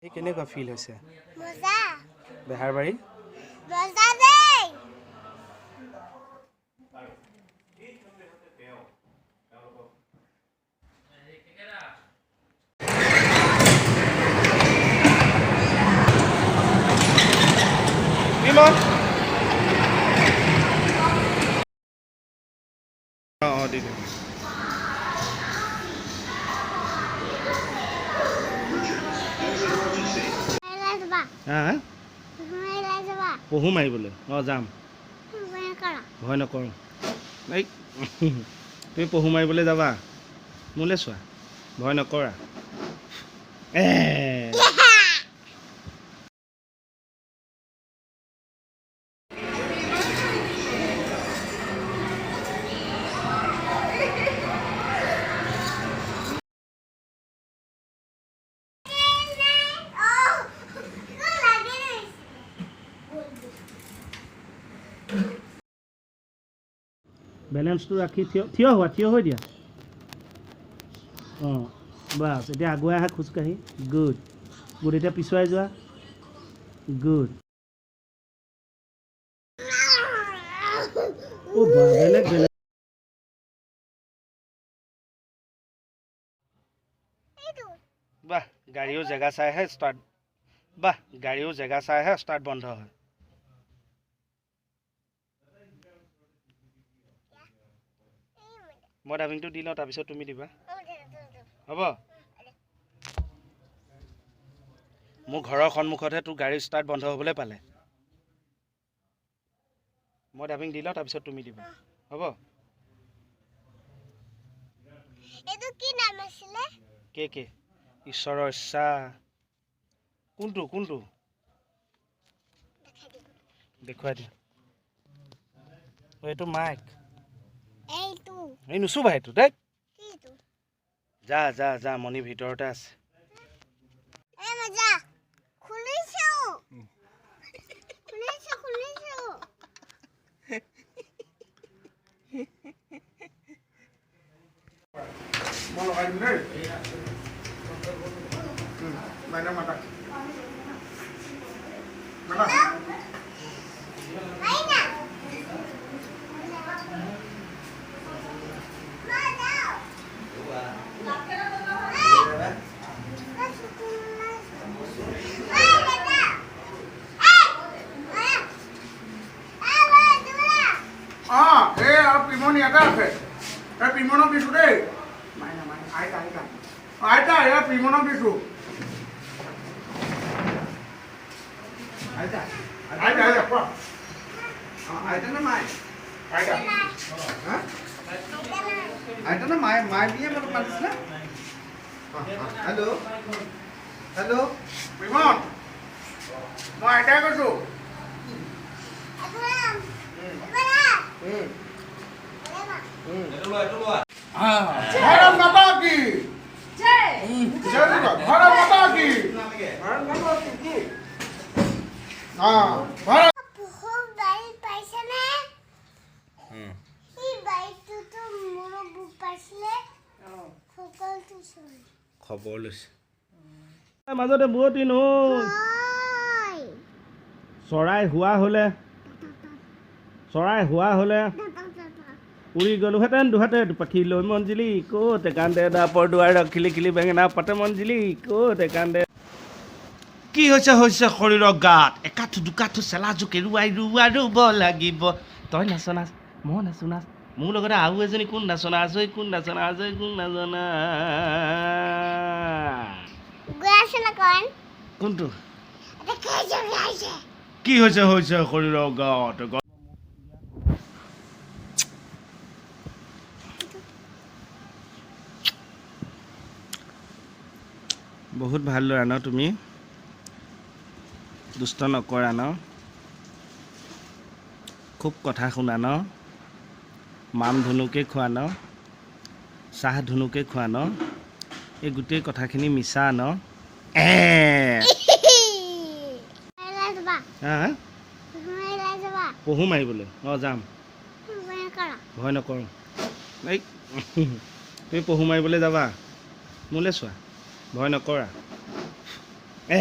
এই কেনেকুৱা ফিল হৈছে? মজা। বেহাৰবাৰী মজা দেই। বিমল দি দিম। হা পহু মাৰিবলৈ যাম। ভয় নকৰোঁ। এই তুমি পহু মাৰিবলৈ যাবা? মোলৈ চোৱা, ভয় নকৰা। বেলেঞ্চটো ৰাখি থিয় হৈ দিয়া। বাছ এতিয়া আগুৱাই আহা খোজকাঢ়ি। Good good. এতিয়া পিছুৱাই যোৱা। গুড। বেলেগ বেলেগ বাহ গাড়ীও জেগা চাইহে ষ্টাৰ্ট বন্ধ হয়। মই ডাবিংটো দি লওঁ, তাৰপিছত তুমি দিবা, হ'ব? মোৰ ঘৰৰ সন্মুখতহে তোৰ গাড়ী ষ্টাৰ্ট বন্ধ হ'বলৈ পালে। মই ডাবিং দি লওঁ, তাৰপিছত তুমি দিবা, হ'ব? এইটো কি নাম আছিলে? কে ঈশ্বৰৰ ইচ্ছা। কোনটো দেখুৱাই দিয়া। এইটো মাইক। এই নুচুবা সেইটো দেই। যা মণি ভিতৰতে আছে। মই লগাই দিম দেই। মাইনা মাতা পিমনি এটা আছে। পিমনক দিছো দেই। আইতা এয়া পিমনক দিছো। আইতা না মাই? আইতা না মাই দিয়ে মাতিছিলে। হেল্ল' পিমন, মই আইতাই কৈছো। भारत माता की जय। भारत माता की भारत। খবৰ লৈছে মাজতে বহুত দিন হ'ল। চৰাই হোৱা হ'লে উৰি গ'লোহেঁতেন দুহাতে পাখি লৈ মঞ্জিলি ক'তে কান্দে দাপৰ দুৱাৰ খিলি বেঙেনা পাতে মঞ্জিলি ক'তে কান্দে। কি হৈছে শৰীৰৰ গাত একাঠু দুকাঠু চেলা জোক ৰুব লাগিব। তই নাচনা মই নাচো নাচ। মোৰ লগতে আৰু এজনী কোন নাচনা আজৰি কোন নাচনা কোনটো কি হৈছে শৰীৰৰ গাত? বহুত ভাল ল'ৰা ন তুমি? দুষ্ট নকৰা ন? খুব কথা শুনা ন? মাম ধুনুকে খোৱা ন? চাহ ধুনুকে খোৱা ন? এই গোটেই কথাখিনি মিছা ন? পহু মাৰিবলৈ যাম। ভয় নকৰোঁ। এই তুমি পহু মাৰিবলৈ যাবা? মোলৈ চোৱা, ভয় নকৰা। এ